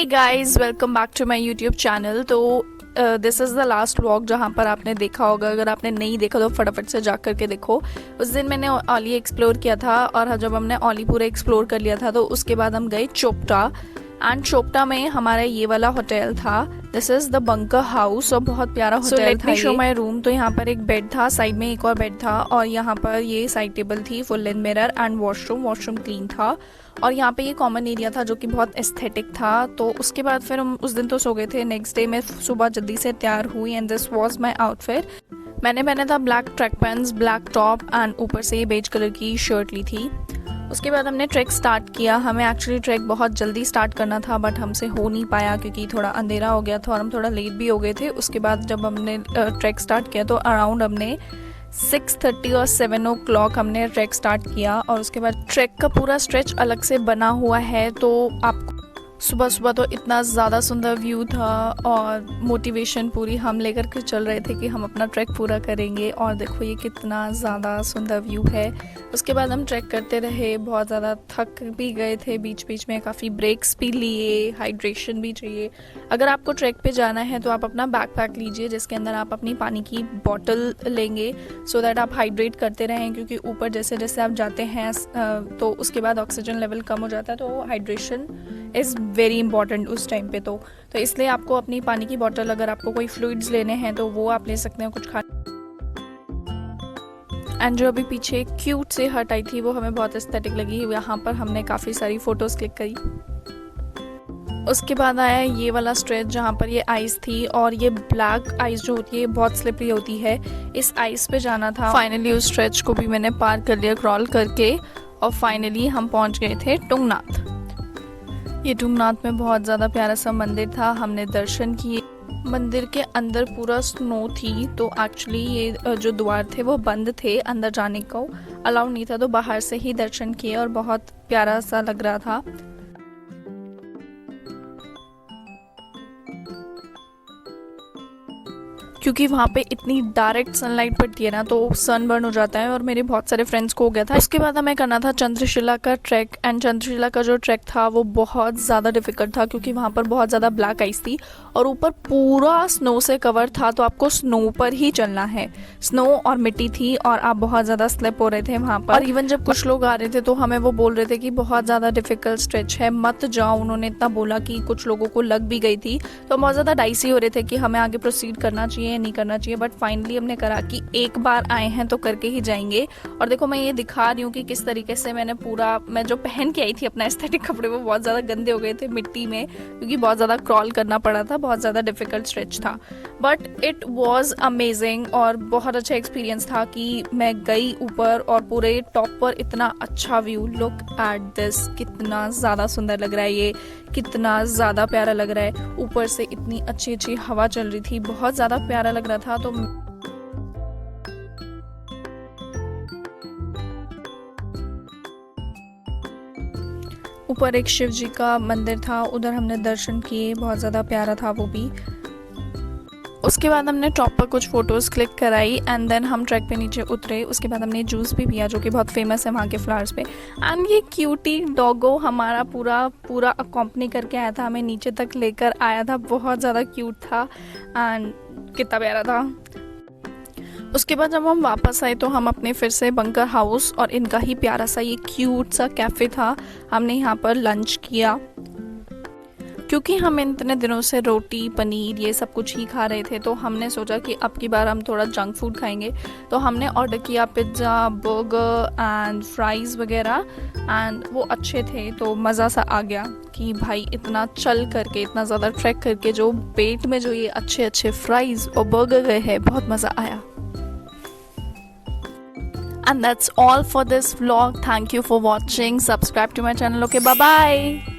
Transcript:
Hey guys, welcome back to my YouTube channel. So this is the last vlog जहाँ पर आपने देखा होगा। अगर आपने नहीं देखा तो फटाफट से जा कर के देखो। उस दिन मैंने ओली एक्सप्लोर किया था और जब हमने ओली पूरा एक्सप्लोर कर लिया था तो उसके बाद हम गए चोपटा। एंड चोपटा में हमारा ये वाला होटल था। This is the bunker house और बहुत प्यारा होटल था। Show my room. तो यहाँ पर एक बेड था, साइड में एक और बेड था और यहाँ पर ये साइड टेबल थी, full length mirror and washroom clean था। और यहाँ पे ये कॉमन एरिया था जो कि बहुत एस्थेटिक था। तो उसके बाद फिर हम उस दिन तो सो गए थे। नेक्स्ट डे मैं सुबह जल्दी से तैयार हुई and this was my outfit. मैंने पहना था black track pants, black top and ऊपर से ये बेज कलर की शर्ट ली थी। उसके बाद हमने ट्रैक स्टार्ट किया। हमें एक्चुअली ट्रैक बहुत जल्दी स्टार्ट करना था बट हमसे हो नहीं पाया क्योंकि थोड़ा अंधेरा हो गया था और हम थोड़ा लेट भी हो गए थे। उसके बाद जब हमने ट्रैक स्टार्ट किया तो अराउंड हमने 6:30 और 7 o'clock हमने ट्रैक स्टार्ट किया। और उसके बाद ट्रैक का पूरा स्ट्रेच अलग से बना हुआ है। तो आपको सुबह सुबह तो इतना ज़्यादा सुंदर व्यू था और मोटिवेशन पूरी हम लेकर के चल रहे थे कि हम अपना ट्रैक पूरा करेंगे। और देखो ये कितना ज़्यादा सुंदर व्यू है। उसके बाद हम ट्रैक करते रहे, बहुत ज़्यादा थक भी गए थे, बीच बीच में काफ़ी ब्रेक्स भी लिए, हाइड्रेशन भी चाहिए। अगर आपको ट्रैक पे जाना है तो आप अपना बैकपैक लीजिए जिसके अंदर आप अपनी पानी की बॉटल लेंगे सो दैट आप हाइड्रेट करते रहें, क्योंकि ऊपर जैसे जैसे आप जाते हैं तो उसके बाद ऑक्सीजन लेवल कम हो जाता है। तो हाइड्रेशन इज़ वेरी इंपॉर्टेंट उस टाइम पे। तो इसलिए आपको अपनी पानी की बोतल, अगर आपको कोई फ्लूइड्स लेने हैं तो वो आप ले सकते हैं, कुछ खा। एंड जो अभी पीछे क्यूट से हट आई थी वो हमें बहुत एस्थेटिक लगी। यहाँ पर हमने काफ़ी सारी फ़ोटोज़ क्लिक करी। उसके बाद आया ये वाला स्ट्रेच जहाँ पर ये आइस थी और ये ब्लैक आइस जो होती है बहुत स्लिपरी होती है। इस आइस पे जाना था। फाइनली उस स्ट्रेच को भी मैंने पार कर लिया क्रॉल करके और फाइनली हम पहुँच गए थे तुंगनाथ। ये तुंगनाथ में बहुत ज़्यादा प्यारा सा मंदिर था। हमने दर्शन किए। मंदिर के अंदर पूरा स्नो थी तो एक्चुअली ये जो द्वार थे वो बंद थे, अंदर जाने को अलाउ नहीं था। तो बाहर से ही दर्शन किए और बहुत प्यारा सा लग रहा था। क्योंकि वहाँ पे इतनी डायरेक्ट सनलाइट पड़ती है ना तो सनबर्न हो जाता है और मेरे बहुत सारे फ्रेंड्स को हो गया था। उसके बाद हमें करना था चंद्रशिला का ट्रैक। एंड चंद्रशिला का जो ट्रैक था वो बहुत ज़्यादा डिफिकल्ट था क्योंकि वहाँ पर बहुत ज़्यादा ब्लैक आइस थी और ऊपर पूरा स्नो से कवर था। तो आपको स्नो पर ही चलना है। स्नो और मिट्टी थी और आप बहुत ज़्यादा स्लिप हो रहे थे वहाँ पर। और इवन जब कुछ लोग आ रहे थे तो हमें वो बोल रहे थे कि बहुत ज़्यादा डिफिकल्ट स्ट्रेच है, मत जाओ। उन्होंने इतना बोला कि कुछ लोगों को लग भी गई थी। तो बहुत ज़्यादा डाइसी हो रहे थे कि हमें आगे प्रोसीड करना चाहिए नहीं करना चाहिए। बट फाइनली हमने करा कि एक बार आए हैं तो करके ही जाएंगे। और देखो मैं ये दिखा रही हूँ कि किस तरीके से मैं जो पहन के आई थी अपना एस्थेटिक कपड़े वो बहुत ज़्यादा गंदे हो गए थे मिट्टी में क्योंकि बहुत ज़्यादा क्रॉल करना पड़ा था, बहुत ज़्यादा डिफिकल्ट स्ट्रेच था। बट इट वॉज अमेजिंग और बहुत अच्छा एक्सपीरियंस था कि मैं गई ऊपर और पूरे टॉप पर इतना अच्छा व्यू। लुक एट दिस, कितना ज़्यादा सुंदर लग रहा है ये, कितना ज़्यादा प्यारा लग रहा है। ऊपर से इतनी अच्छी अच्छी हवा चल रही थी, बहुत ज़्यादा प्यारा लग रहा था। तो ऊपर एक शिव जी का मंदिर था, उधर हमने दर्शन किए, बहुत ज़्यादा प्यारा था वो भी। उसके बाद हमने टॉप पर कुछ फ़ोटोज़ क्लिक कराई एंड देन हम ट्रैक पे नीचे उतरे। उसके बाद हमने जूस भी पिया जो कि बहुत फेमस है वहाँ के फ्लावर्स पे। एंड ये क्यूटी डॉगो हमारा पूरा अकॉम्पनी करके आया था, हमें नीचे तक लेकर आया था। बहुत ज़्यादा क्यूट था एंड कितना प्यारा था। उसके बाद जब हम वापस आए तो हम अपने फिर से बंकर हाउस और इनका ही प्यारा सा ये क्यूट सा कैफ़े था, हमने यहाँ पर लंच किया। क्योंकि हम इतने दिनों से रोटी पनीर ये सब कुछ ही खा रहे थे तो हमने सोचा कि अब की बार हम थोड़ा जंक फूड खाएंगे। तो हमने ऑर्डर किया पिज़्ज़ा, बर्गर एंड फ्राइज़ वगैरह एंड वो अच्छे थे। तो मज़ा सा आ गया कि भाई इतना चल करके, इतना ज़्यादा ट्रैक करके जो पेट में जो ये अच्छे अच्छे फ्राइज़ और बर्गर गए हैं, बहुत मज़ा आया। And that's all for this vlog. Thank you for watching. Subscribe to my channel. Okay, bye bye.